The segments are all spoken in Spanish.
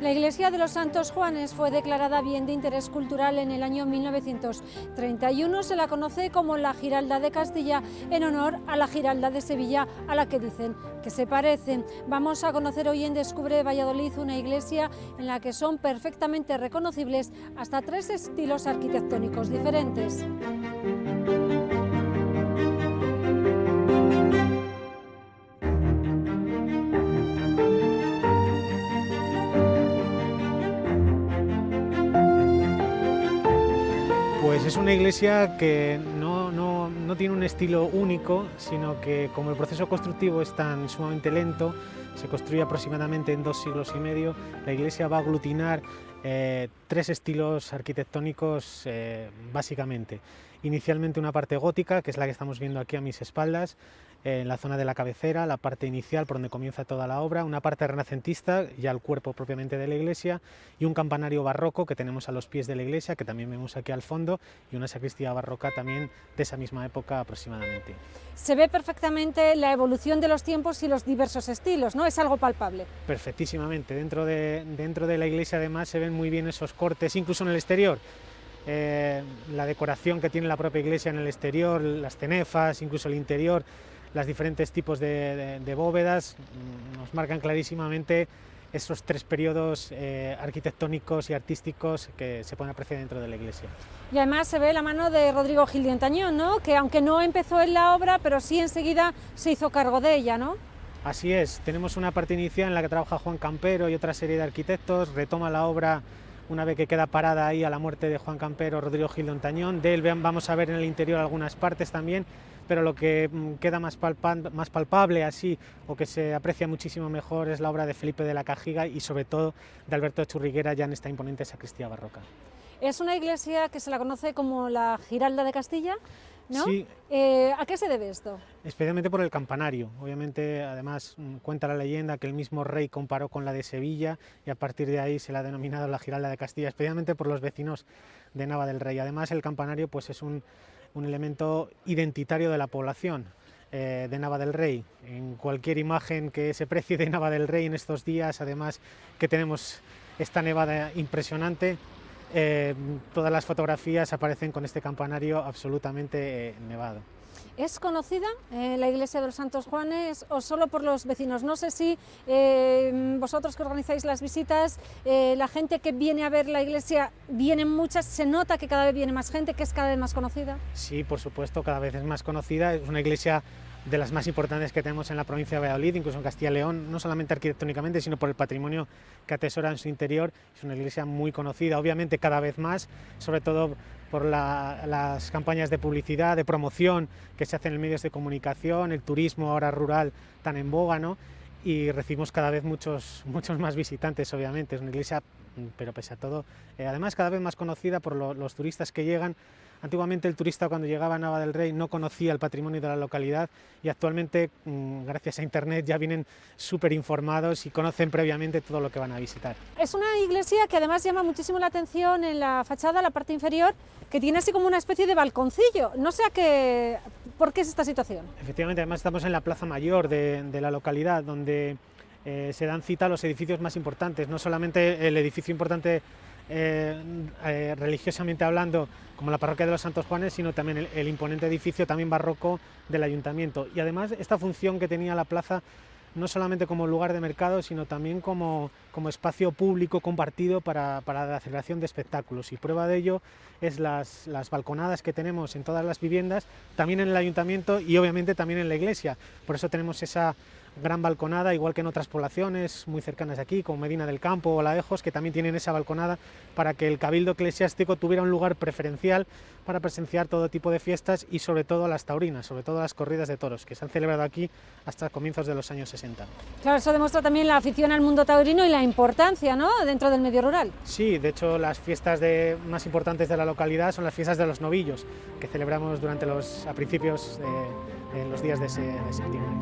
La iglesia de los Santos Juanes fue declarada bien de interés cultural en el año 1931. Se la conoce como la Giralda de Castilla en honor a la Giralda de Sevilla, a la que dicen que se parece. Vamos a conocer hoy en Descubre Valladolid una iglesia en la que son perfectamente reconocibles hasta 3 estilos arquitectónicos diferentes. Pues es una iglesia que no tiene un estilo único, sino que como el proceso constructivo es tan sumamente lento, se construye aproximadamente en 2 siglos y medio, la iglesia va a aglutinar 3 estilos arquitectónicos básicamente. Inicialmente una parte gótica, que es la que estamos viendo aquí a mis espaldas, en la zona de la cabecera, la parte inicial por donde comienza toda la obra, una parte renacentista, ya el cuerpo propiamente de la iglesia, y un campanario barroco que tenemos a los pies de la iglesia, que también vemos aquí al fondo, y una sacristía barroca también de esa misma época aproximadamente. Se ve perfectamente la evolución de los tiempos y los diversos estilos, ¿no? Es algo palpable. Perfectísimamente, dentro de la iglesia además se ven muy bien esos cortes, incluso en el exterior. La decoración que tiene la propia iglesia en el exterior, las cenefas, incluso el interior, los diferentes tipos de bóvedas, nos marcan clarísimamente esos 3 periodos arquitectónicos y artísticos que se pueden apreciar dentro de la iglesia. Y además se ve la mano de Rodrigo Gil de Ontañón, ¿no? Que aunque no empezó en la obra, pero sí enseguida se hizo cargo de ella, ¿no? Así es, tenemos una parte inicial en la que trabaja Juan Campero y otra serie de arquitectos, retoma la obra una vez que queda parada ahí a la muerte de Juan Campero, Rodrigo Gil de Ontañón. De él vamos a ver en el interior algunas partes también, pero lo que queda más palpable así, o que se aprecia muchísimo mejor, es la obra de Felipe de la Cajiga y sobre todo de Alberto de Churriguera ya en esta imponente sacristía barroca. Es una iglesia que se la conoce como la Giralda de Castilla, ¿no? Sí. ¿A qué se debe esto? Especialmente por el campanario. Obviamente, además, cuenta la leyenda que el mismo rey comparó con la de Sevilla y a partir de ahí se la ha denominado la Giralda de Castilla, especialmente por los vecinos de Nava del Rey. Además, el campanario pues, es un elemento identitario de la población de Nava del Rey. En cualquier imagen que se precie de Nava del Rey en estos días, además que tenemos esta nevada impresionante, todas las fotografías aparecen con este campanario absolutamente nevado. ¿Es conocida la iglesia de los Santos Juanes o solo por los vecinos? No sé si vosotros que organizáis las visitas, la gente que viene a ver la iglesia, vienen muchas, se nota que cada vez viene más gente, que es cada vez más conocida. Sí, por supuesto, cada vez es más conocida, es una iglesia de las más importantes que tenemos en la provincia de Valladolid, incluso en Castilla y León, no solamente arquitectónicamente, sino por el patrimonio que atesora en su interior. Es una iglesia muy conocida, obviamente cada vez más, sobre todo por las campañas de publicidad, de promoción que se hacen en medios de comunicación, el turismo ahora rural tan en boga, ¿no? Y recibimos cada vez muchos más visitantes, obviamente. Es una iglesia, pero pese a todo, además cada vez más conocida por los turistas que llegan. Antiguamente el turista cuando llegaba a Nava del Rey no conocía el patrimonio de la localidad y actualmente gracias a internet ya vienen súper informados y conocen previamente todo lo que van a visitar. Es una iglesia que además llama muchísimo la atención en la fachada, la parte inferior, que tiene así como una especie de balconcillo. No sé por qué es esta situación. Efectivamente, además estamos en la plaza mayor de la localidad donde se dan cita a los edificios más importantes, no solamente el edificio importante religiosamente hablando como la parroquia de los Santos Juanes, sino también el imponente edificio también barroco del ayuntamiento. Y además esta función que tenía la plaza no solamente como lugar de mercado, sino también como espacio público compartido para la celebración de espectáculos. Y prueba de ello es las balconadas que tenemos en todas las viviendas, también en el ayuntamiento y obviamente también en la iglesia. Por eso tenemos esa gran balconada, igual que en otras poblaciones muy cercanas aquí, como Medina del Campo o Laejos, que también tienen esa balconada para que el cabildo eclesiástico tuviera un lugar preferencial para presenciar todo tipo de fiestas y sobre todo las taurinas, sobre todo las corridas de toros, que se han celebrado aquí hasta comienzos de los años 60. Claro, eso demuestra también la afición al mundo taurino y la importancia, ¿no?, dentro del medio rural. Sí, de hecho las fiestas más importantes de la localidad son las fiestas de los novillos, que celebramos a principios de los días de septiembre.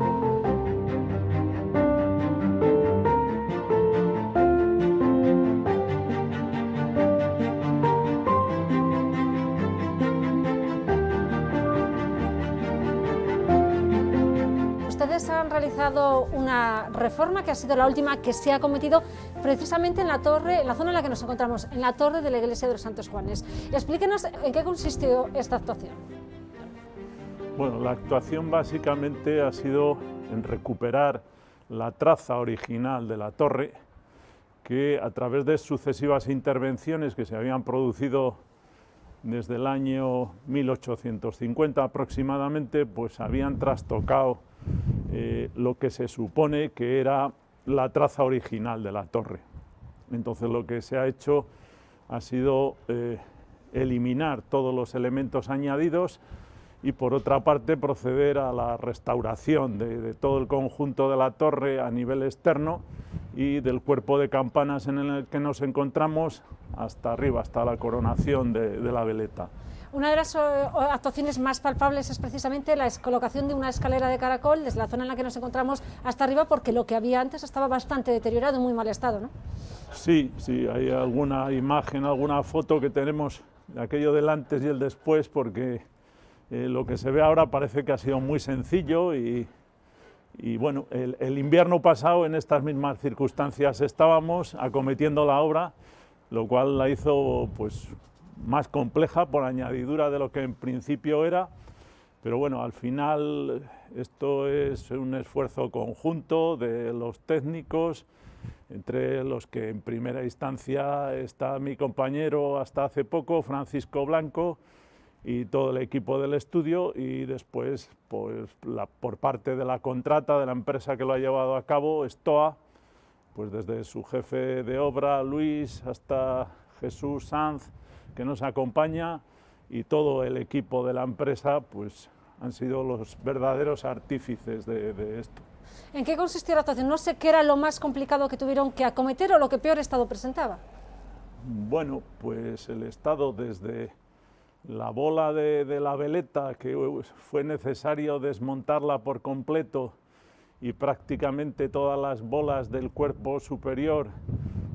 Ustedes han realizado una reforma que ha sido la última que se ha cometido precisamente en la torre, en la zona en la que nos encontramos, en la torre de la iglesia de los Santos Juanes. Explíquenos en qué consistió esta actuación. Bueno, la actuación básicamente ha sido en recuperar la traza original de la torre, que a través de sucesivas intervenciones que se habían producido desde el año 1850 aproximadamente, pues habían trastocado lo que se supone que era la traza original de la torre. Entonces lo que se ha hecho ha sido eliminar todos los elementos añadidos y por otra parte proceder a la restauración de todo el conjunto de la torre a nivel externo y del cuerpo de campanas en el que nos encontramos hasta arriba, hasta la coronación de la veleta. Una de las actuaciones más palpables es precisamente la colocación de una escalera de caracol desde la zona en la que nos encontramos hasta arriba, porque lo que había antes estaba bastante deteriorado, en muy mal estado, ¿no? Sí, hay alguna imagen, alguna foto que tenemos de aquello del antes y el después, porque lo que se ve ahora parece que ha sido muy sencillo y bueno, el invierno pasado en estas mismas circunstancias estábamos acometiendo la obra, lo cual la hizo pues más compleja por añadidura de lo que en principio era, pero bueno, al final esto es un esfuerzo conjunto de los técnicos, entre los que en primera instancia está mi compañero hasta hace poco, Francisco Blanco, y todo el equipo del estudio, y después pues, por parte de la contrata de la empresa que lo ha llevado a cabo, Stoa, pues desde su jefe de obra, Luis, hasta Jesús Sanz, que nos acompaña, y todo el equipo de la empresa, pues han sido los verdaderos artífices de esto. ¿En qué consistió la actuación? No sé qué era lo más complicado que tuvieron que acometer o lo que peor estado presentaba. Bueno, pues el estado desde la bola de la veleta, que fue necesario desmontarla por completo, y prácticamente todas las bolas del cuerpo superior,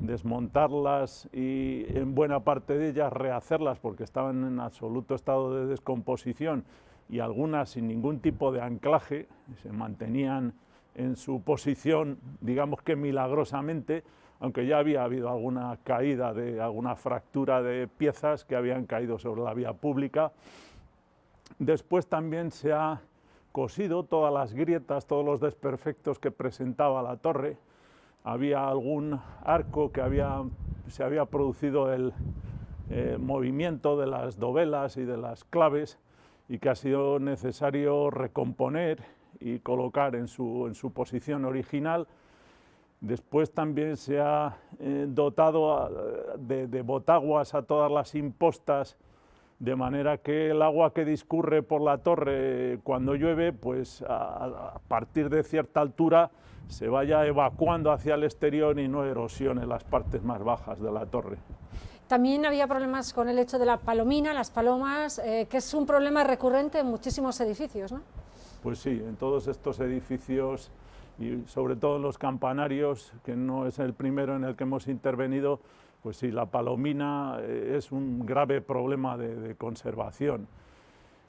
desmontarlas y en buena parte de ellas rehacerlas porque estaban en absoluto estado de descomposición y algunas sin ningún tipo de anclaje, se mantenían en su posición, digamos que milagrosamente, aunque ya había habido alguna caída, alguna fractura de piezas que habían caído sobre la vía pública. Después también se ha cosido todas las grietas, todos los desperfectos que presentaba la torre. Había algún arco que se había producido el movimiento de las dovelas y de las claves y que ha sido necesario recomponer y colocar en su posición original. Después también se ha dotado de botaguas a todas las impostas, de manera que el agua que discurre por la torre cuando llueve, pues a partir de cierta altura se vaya evacuando hacia el exterior y no erosione las partes más bajas de la torre. También había problemas con el hecho de la palomina, las palomas, que es un problema recurrente en muchísimos edificios, ¿no? Pues sí, en todos estos edificios y sobre todo en los campanarios, que no es el primero en el que hemos intervenido, pues sí, la palomina es un grave problema de conservación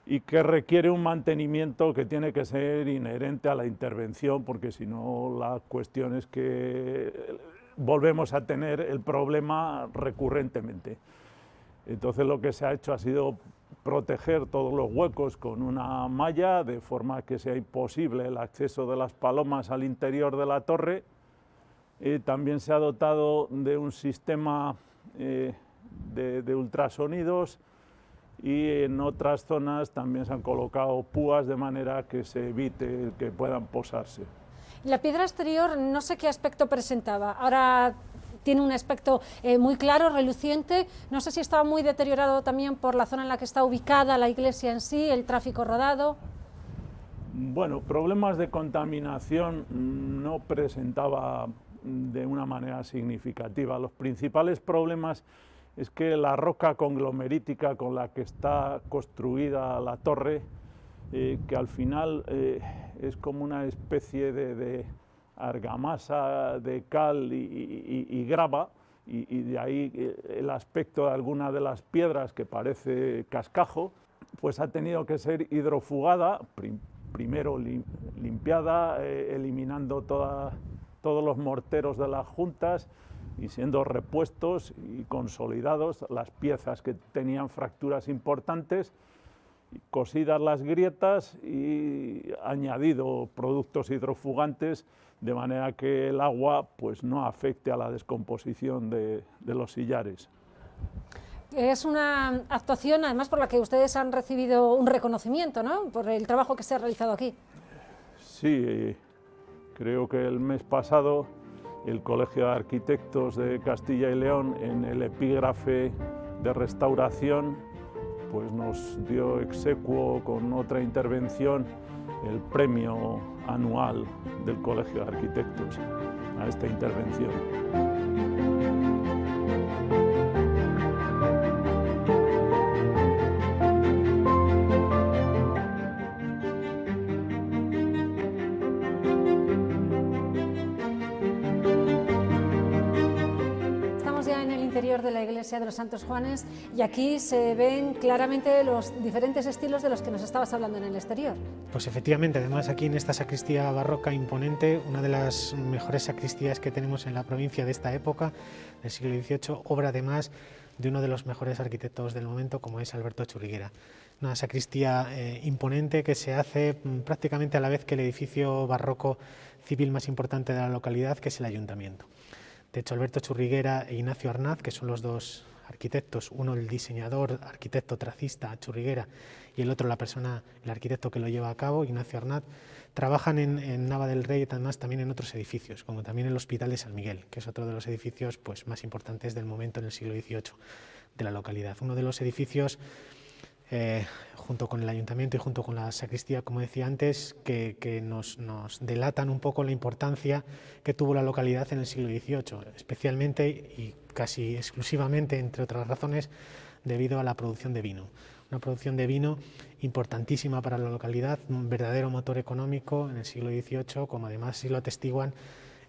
y que requiere un mantenimiento que tiene que ser inherente a la intervención, porque si no la cuestión es que volvemos a tener el problema recurrentemente. Entonces lo que se ha hecho ha sido proteger todos los huecos con una malla, de forma que sea imposible el acceso de las palomas al interior de la torre. También se ha dotado de un sistema de ultrasonidos y en otras zonas también se han colocado púas de manera que se evite que puedan posarse. La piedra exterior no sé qué aspecto presentaba, ahora tiene un aspecto muy claro, reluciente, no sé si estaba muy deteriorado también por la zona en la que está ubicada la iglesia en sí, el tráfico rodado. Bueno, problemas de contaminación no presentaba de una manera significativa. Los principales problemas es que la roca conglomerítica con la que está construida la torre, que al final es como una especie de argamasa de cal y grava, y de ahí el aspecto de alguna de las piedras que parece cascajo, pues ha tenido que ser hidrofugada, primero limpiada, eliminando todos los morteros de las juntas y siendo repuestos y consolidados las piezas que tenían fracturas importantes, cosidas las grietas y añadido productos hidrofugantes de manera que el agua pues no afecte a la descomposición de los sillares. Es una actuación, además, por la que ustedes han recibido un reconocimiento, ¿no?, por el trabajo que se ha realizado aquí. Sí, creo que el mes pasado el Colegio de Arquitectos de Castilla y León, en el epígrafe de restauración, pues nos dio exequo con otra intervención el premio anual del Colegio de Arquitectos a esta intervención. De la iglesia de los Santos Juanes, y aquí se ven claramente los diferentes estilos de los que nos estabas hablando en el exterior. Pues efectivamente, además aquí en esta sacristía barroca imponente, una de las mejores sacristías que tenemos en la provincia de esta época, del siglo XVIII, obra además de uno de los mejores arquitectos del momento, como es Alberto Churriguera. Una sacristía imponente que se hace prácticamente a la vez que el edificio barroco civil más importante de la localidad, que es el ayuntamiento. De hecho, Alberto Churriguera e Ignacio Arnaz, que son los dos arquitectos, uno el diseñador, arquitecto tracista, Churriguera, y el otro la persona, el arquitecto que lo lleva a cabo, Ignacio Arnaz, trabajan en Nava del Rey, además también en otros edificios, como también el Hospital de San Miguel, que es otro de los edificios pues, más importantes del momento en el siglo XVIII de la localidad. Uno de los edificios, junto con el ayuntamiento y junto con la sacristía, como decía antes, que nos delatan un poco la importancia que tuvo la localidad en el siglo XVIII, especialmente y casi exclusivamente, entre otras razones, debido a la producción de vino. Una producción de vino importantísima para la localidad, un verdadero motor económico en el siglo XVIII, como además sí lo atestiguan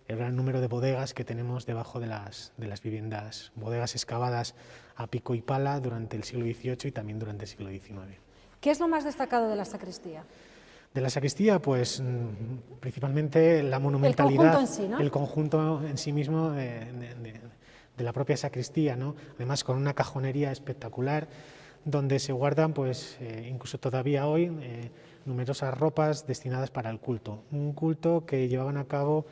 el gran número de bodegas que tenemos debajo de las viviendas, bodegas excavadas a pico y pala durante el siglo XVIII y también durante el siglo XIX. ¿Qué es lo más destacado de la sacristía? De la sacristía, pues principalmente la monumentalidad, el conjunto en sí mismo de la propia sacristía, ¿no? Además con una cajonería espectacular donde se guardan, pues incluso todavía hoy, numerosas ropas destinadas para el culto. Un culto que llevaban a cabo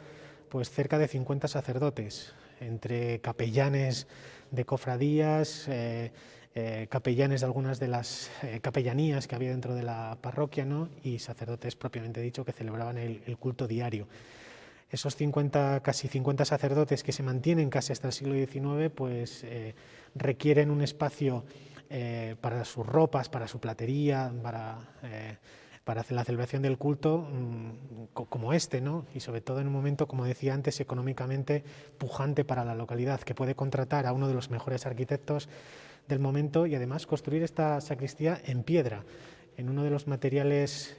pues cerca de 50 sacerdotes, entre capellanes de cofradías, capellanes de algunas de las capellanías que había dentro de la parroquia, ¿no?, y sacerdotes propiamente dicho que celebraban el culto diario. Esos casi 50 sacerdotes que se mantienen casi hasta el siglo XIX, pues requieren un espacio para sus ropas, para su platería, para hacer la celebración del culto como este, ¿no? Y sobre todo en un momento, como decía antes, económicamente pujante para la localidad, que puede contratar a uno de los mejores arquitectos del momento y además construir esta sacristía en piedra, en uno de los materiales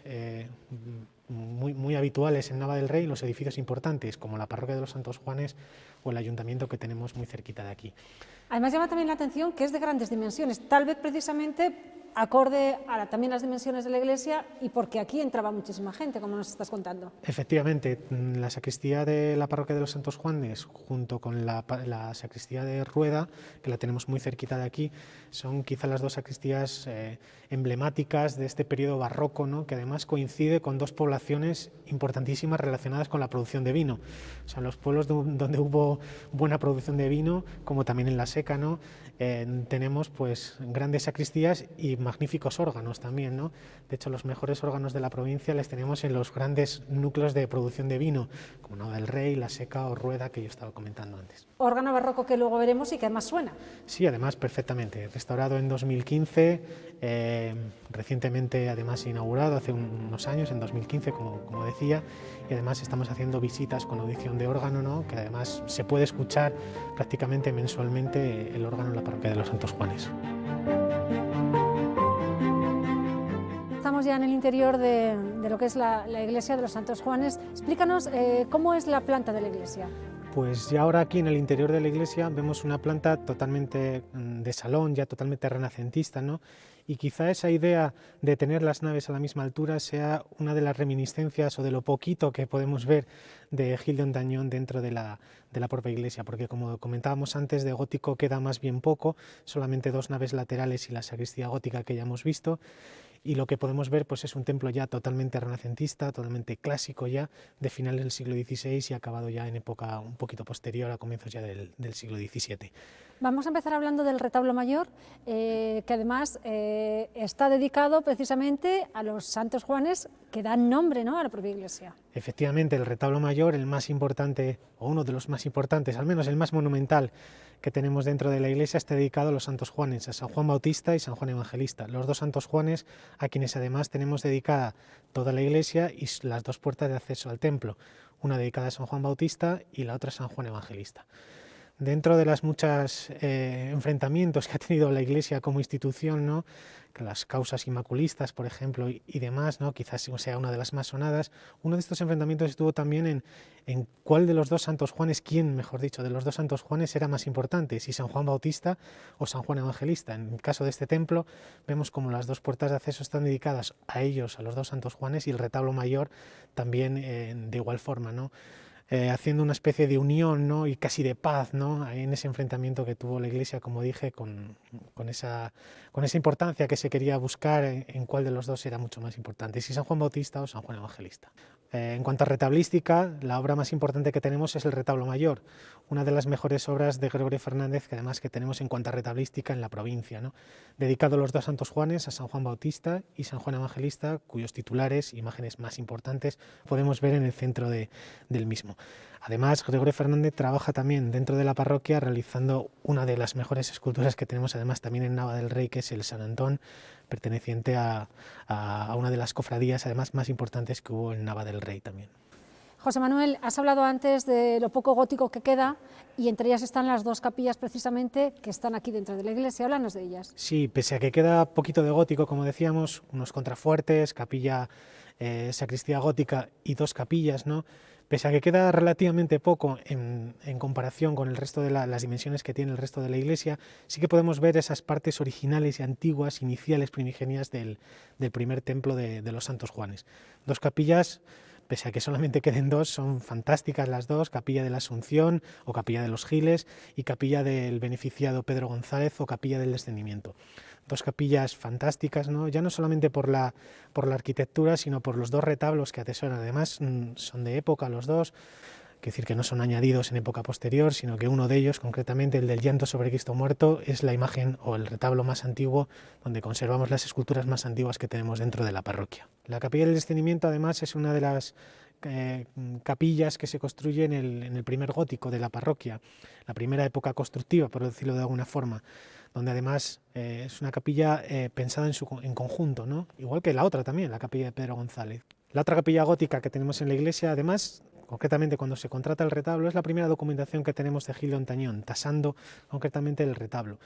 muy habituales en Nava del Rey, en los edificios importantes, como la parroquia de los Santos Juanes o el ayuntamiento que tenemos muy cerquita de aquí. Además llama también la atención que es de grandes dimensiones, tal vez precisamente acorde a también las dimensiones de la iglesia y porque aquí entraba muchísima gente, como nos estás contando. Efectivamente, la sacristía de la parroquia de los Santos Juanes junto con la sacristía de Rueda, que la tenemos muy cerquita de aquí, son quizá las dos sacristías emblemáticas de este periodo barroco, ¿no?, que además coincide con dos poblaciones importantísimas relacionadas con la producción de vino. O sea, los pueblos donde hubo buena producción de vino, como también en la Seca, ¿no?, tenemos pues grandes sacristías y magníficos órganos también, ¿no? De hecho, los mejores órganos de la provincia les tenemos en los grandes núcleos de producción de vino, como Nava del Rey, La Seca o Rueda, que yo estaba comentando antes. Órgano barroco que luego veremos y que además suena. Sí, además perfectamente, restaurado en 2015, recientemente además inaugurado hace unos años, en 2015 como decía, y además estamos haciendo visitas con audición de órgano, ¿no? Que además se puede escuchar prácticamente mensualmente el órgano en la parroquia de los Santos Juanes. Estamos ya en el interior de lo que es la iglesia de los Santos Juanes. Explícanos cómo es la planta de la iglesia. Pues ya ahora aquí en el interior de la iglesia vemos una planta totalmente de salón, ya totalmente renacentista, ¿no? Y quizá esa idea de tener las naves a la misma altura sea una de las reminiscencias o de lo poquito que podemos ver de Gil de Ontañón dentro de la propia iglesia, porque como comentábamos antes, de gótico queda más bien poco, solamente 2 naves laterales y la sacristía gótica que ya hemos visto. Y lo que podemos ver pues es un templo ya totalmente renacentista, totalmente clásico ya, de finales del siglo XVI y acabado ya en época un poquito posterior, a comienzos ya del siglo XVII. Vamos a empezar hablando del retablo mayor, que además está dedicado precisamente a los Santos Juanes, que dan nombre, ¿no?, a la propia iglesia. Efectivamente, el retablo mayor, el más importante, o uno de los más importantes, al menos el más monumental que tenemos dentro de la iglesia, está dedicado a los Santos Juanes, a San Juan Bautista y San Juan Evangelista, los 2 Santos Juanes a quienes además tenemos dedicada toda la iglesia y las 2 puertas de acceso al templo, una dedicada a San Juan Bautista y la otra a San Juan Evangelista. Dentro de las muchas enfrentamientos que ha tenido la Iglesia como institución, ¿no?, las causas inmaculistas, por ejemplo, y demás, ¿no?, quizás sea una de las más sonadas, uno de estos enfrentamientos estuvo también en cuál de los 2 Santos Juanes, quién, mejor dicho, de los 2 Santos Juanes era más importante, si San Juan Bautista o San Juan Evangelista. En el caso de este templo, vemos como las 2 puertas de acceso están dedicadas a ellos, a los 2 Santos Juanes, y el retablo mayor también de igual forma, ¿no?, haciendo una especie de unión, ¿no?, y casi de paz, ¿no?, en ese enfrentamiento que tuvo la Iglesia, como dije, con esa importancia que se quería buscar en cuál de los 2 era mucho más importante, si San Juan Bautista o San Juan Evangelista. En cuanto a retablística, la obra más importante que tenemos es el retablo mayor, una de las mejores obras de Gregorio Fernández que además que tenemos en cuanto a retablística en la provincia, ¿no?, dedicado a los 2 Santos Juanes, a San Juan Bautista y San Juan Evangelista, cuyos titulares, imágenes más importantes, podemos ver en el centro del mismo. Además, Gregorio Fernández trabaja también dentro de la parroquia realizando una de las mejores esculturas que tenemos además también en Nava del Rey, que es el San Antón, perteneciente a una de las cofradías además más importantes que hubo en Nava del Rey también. José Manuel, has hablado antes de lo poco gótico que queda y entre ellas están las 2 capillas precisamente que están aquí dentro de la iglesia. Háblanos de ellas. Sí, pese a que queda poquito de gótico, como decíamos, unos contrafuertes, capilla, sacristía gótica y 2 capillas, ¿no?, pese a que queda relativamente poco en comparación con el resto de las dimensiones que tiene el resto de la iglesia, sí que podemos ver esas partes originales y antiguas, iniciales, primigenias del primer templo de los Santos Juanes. 2 capillas, pese a que solamente queden 2, son fantásticas las 2, capilla de la Asunción o capilla de los Giles y capilla del beneficiado Pedro González o capilla del Descendimiento. 2 capillas fantásticas, ¿no?, ya no solamente por la arquitectura, sino por los 2 retablos que atesoran. Además son de época los 2, es decir, que no son añadidos en época posterior, sino que uno de ellos, concretamente el del llanto sobre Cristo muerto, es la imagen o el retablo más antiguo donde conservamos las esculturas más antiguas que tenemos dentro de la parroquia. La capilla del Descendimiento además es una de las capillas que se construye en el primer gótico de la parroquia, la primera época constructiva, por decirlo de alguna forma, donde además es una capilla pensada en conjunto, ¿no?, igual que la otra también, la capilla de Pedro González. La otra capilla gótica que tenemos en la iglesia, además, concretamente cuando se contrata el retablo, es la primera documentación que tenemos de Gil de Ontañón, tasando concretamente el retablo.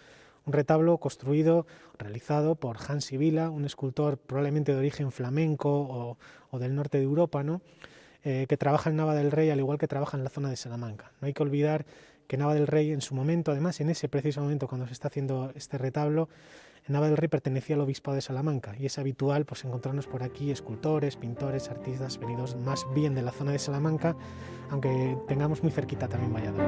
Un retablo construido, realizado por Hans Sibila, un escultor probablemente de origen flamenco o del norte de Europa, ¿no?, que trabaja en Nava del Rey, al igual que trabaja en la zona de Salamanca. No hay que olvidar que Nava del Rey en su momento, además en ese preciso momento cuando se está haciendo este retablo, Nava del Rey pertenecía al obispado de Salamanca y es habitual pues encontrarnos por aquí escultores, pintores, artistas venidos más bien de la zona de Salamanca, aunque tengamos muy cerquita también Valladolid.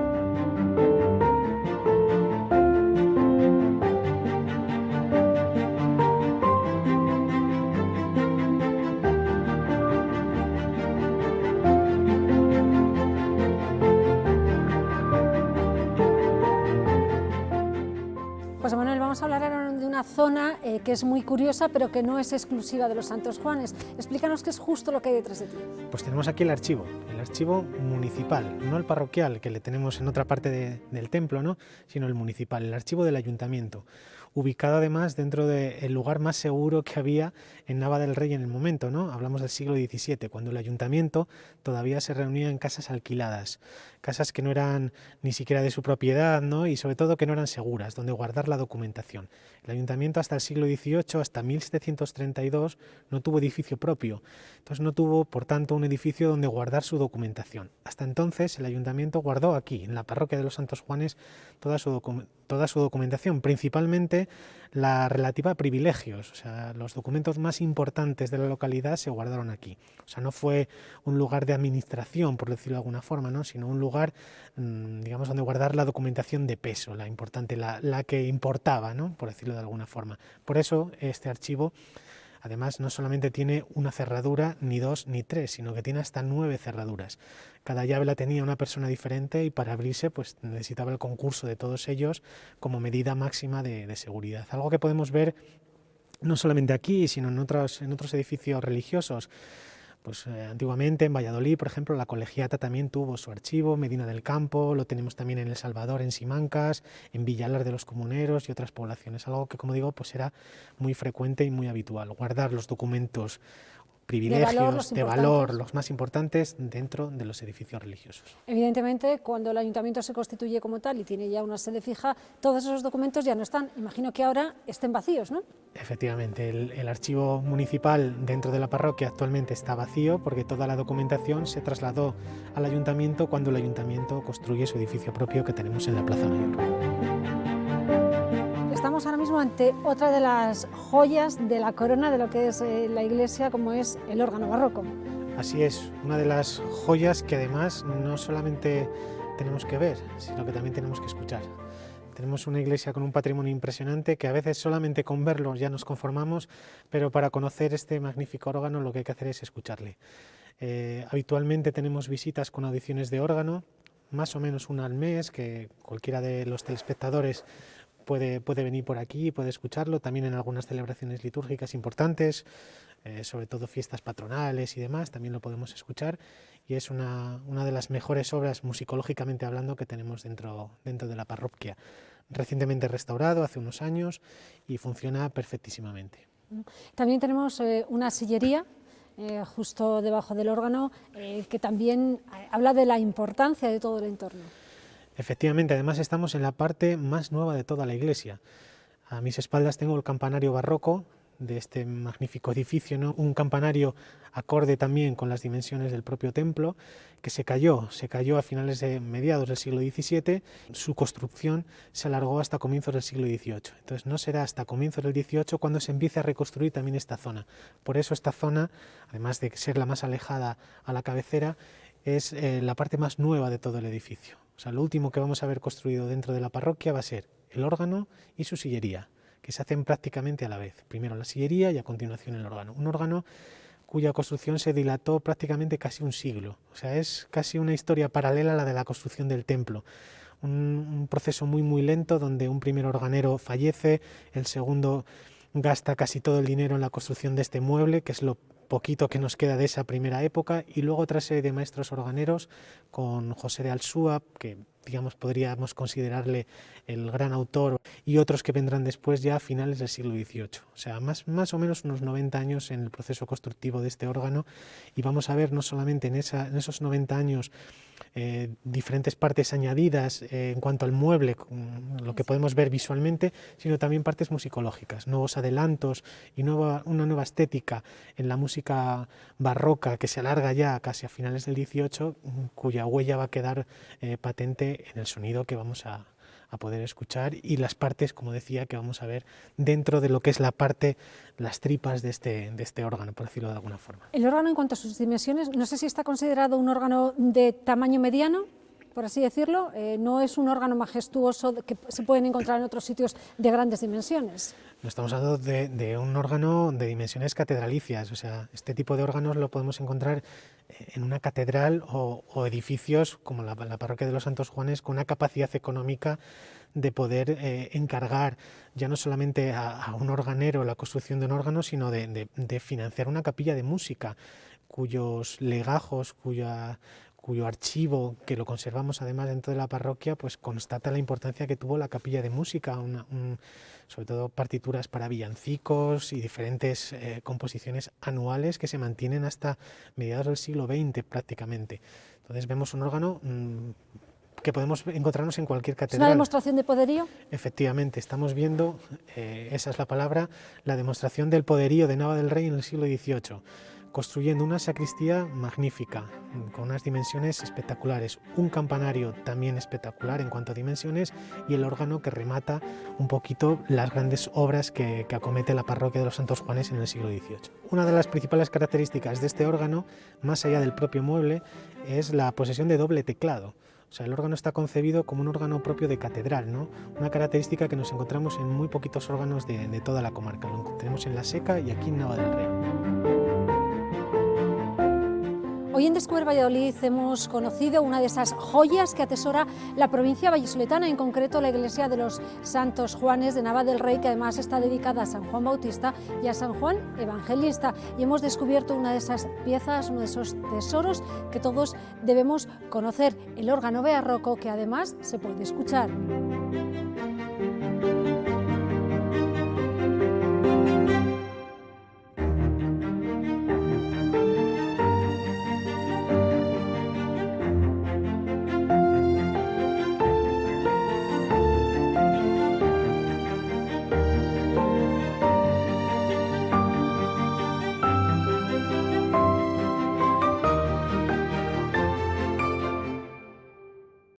una zona que es muy curiosa, pero que no es exclusiva de los Santos Juanes. Explícanos qué es justo lo que hay detrás de ti. Pues tenemos aquí el archivo municipal, no el parroquial que le tenemos en otra parte del templo, ¿no? Sino el municipal, el archivo del ayuntamiento, ubicado además dentro del lugar más seguro que había en Nava del Rey en el momento, ¿no? Hablamos del siglo XVII, cuando el ayuntamiento todavía se reunía en casas alquiladas, casas que no eran ni siquiera de su propiedad, ¿no? Y sobre todo que no eran seguras, donde guardar la documentación. El ayuntamiento hasta el siglo XVIII, hasta 1732, no tuvo edificio propio, entonces no tuvo, por tanto, un edificio donde guardar su documentación. Hasta entonces el ayuntamiento guardó aquí, en la parroquia de los Santos Juanes, toda su documentación, principalmente la relativa a privilegios, o sea, los documentos más importantes de la localidad se guardaron aquí. O sea, no fue un lugar de administración, por decirlo de alguna forma, ¿no? Sino un lugar, digamos, donde guardar la documentación de peso, la importante, la que importaba, ¿no? Por decirlo de alguna forma. Por eso este archivo, además, no solamente tiene una cerradura, ni dos, ni tres, sino que tiene hasta 9 cerraduras. Cada llave la tenía una persona diferente y para abrirse pues necesitaba el concurso de todos ellos como medida máxima de seguridad. Algo que podemos ver no solamente aquí, sino en otros edificios religiosos. Pues antiguamente en Valladolid, por ejemplo, la Colegiata también tuvo su archivo, Medina del Campo, lo tenemos también en El Salvador, en Simancas, en Villalar de los Comuneros y otras poblaciones, algo que, como digo, pues era muy frecuente y muy habitual, guardar los documentos, privilegios, de valor, los más importantes dentro de los edificios religiosos. Evidentemente, cuando el ayuntamiento se constituye como tal y tiene ya una sede fija, todos esos documentos ya no están. Imagino que ahora estén vacíos, ¿no? Efectivamente, el archivo municipal dentro de la parroquia actualmente está vacío porque toda la documentación se trasladó al ayuntamiento cuando el ayuntamiento construye su edificio propio que tenemos en la Plaza Mayor. Estamos ahora mismo ante otra de las joyas de la corona de lo que es la iglesia, como es el órgano barroco. Así es, una de las joyas que además no solamente tenemos que ver, sino que también tenemos que escuchar. Tenemos una iglesia con un patrimonio impresionante que a veces solamente con verlo ya nos conformamos, pero para conocer este magnífico órgano lo que hay que hacer es escucharle. Habitualmente tenemos visitas con audiciones de órgano, más o menos una al mes, que cualquiera de los telespectadores puede venir por aquí y puede escucharlo, también en algunas celebraciones litúrgicas importantes, sobre todo fiestas patronales y demás, también lo podemos escuchar y es una de las mejores obras musicológicamente hablando que tenemos dentro de la parroquia. Recientemente restaurado, hace unos años, y funciona perfectísimamente. También tenemos una sillería justo debajo del órgano que también habla de la importancia de todo el entorno. Efectivamente, además estamos en la parte más nueva de toda la iglesia. A mis espaldas tengo el campanario barroco de este magnífico edificio, ¿no? Un campanario acorde también con las dimensiones del propio templo, que se cayó a finales de mediados del siglo XVII, su construcción se alargó hasta comienzos del siglo XVIII. Entonces no será hasta comienzos del XVIII cuando se empiece a reconstruir también esta zona. Por eso esta zona, además de ser la más alejada a la cabecera, es la parte más nueva de todo el edificio. O sea, lo último que vamos a ver construido dentro de la parroquia va a ser el órgano y su sillería, que se hacen prácticamente a la vez. Primero la sillería y a continuación el órgano. Un órgano cuya construcción se dilató prácticamente casi un siglo. O sea, es casi una historia paralela a la de la construcción del templo. Un proceso muy lento donde un primer organero fallece, el segundo gasta casi todo el dinero en la construcción de este mueble, que es lo poquito que nos queda de esa primera época, y luego otra serie de maestros organeros con José de Alsúa, que digamos podríamos considerarle el gran autor, y otros que vendrán después ya a finales del siglo XVIII. O sea, más o menos unos 90 años en el proceso constructivo de este órgano, y vamos a ver no solamente en esos 90 años diferentes partes añadidas en cuanto al mueble, lo que podemos ver visualmente, sino también partes musicológicas, nuevos adelantos y una nueva estética en la música barroca que se alarga ya casi a finales del XVIII, cuya huella va a quedar patente en el sonido que vamos a poder escuchar y las partes, como decía, que vamos a ver dentro de lo que es la parte, las tripas de este órgano, por decirlo de alguna forma. El órgano, en cuanto a sus dimensiones, no sé si está considerado un órgano de tamaño mediano, por así decirlo, no es un órgano majestuoso que se pueden encontrar en otros sitios de grandes dimensiones. No estamos hablando de un órgano de dimensiones catedralicias, o sea, este tipo de órganos lo podemos encontrar en una catedral o edificios como la parroquia de los Santos Juanes, con una capacidad económica de poder encargar ya no solamente a un organero la construcción de un órgano, sino de financiar una capilla de música, cuyos legajos, cuyo archivo, que lo conservamos además dentro de la parroquia, pues constata la importancia que tuvo la capilla de música, sobre todo partituras para villancicos y diferentes composiciones anuales que se mantienen hasta mediados del siglo XX prácticamente. Entonces vemos un órgano que podemos encontrarnos en cualquier catedral. ¿Es una demostración de poderío? Efectivamente, estamos viendo, esa es la palabra, la demostración del poderío de Nava del Rey en el siglo XVIII, construyendo una sacristía magnífica, con unas dimensiones espectaculares, un campanario también espectacular en cuanto a dimensiones y el órgano que remata un poquito las grandes obras que acomete la parroquia de los Santos Juanes en el siglo XVIII. Una de las principales características de este órgano, más allá del propio mueble, es la posesión de doble teclado. O sea, el órgano está concebido como un órgano propio de catedral, ¿no? Una característica que nos encontramos en muy poquitos órganos de toda la comarca. Lo encontramos en La Seca y aquí en Nava del Rey. Hoy en Descubre Valladolid hemos conocido una de esas joyas que atesora la provincia vallisoletana, en concreto la iglesia de los Santos Juanes de Nava del Rey, que además está dedicada a San Juan Bautista y a San Juan Evangelista. Y hemos descubierto una de esas piezas, uno de esos tesoros que todos debemos conocer, el órgano barroco, que además se puede escuchar.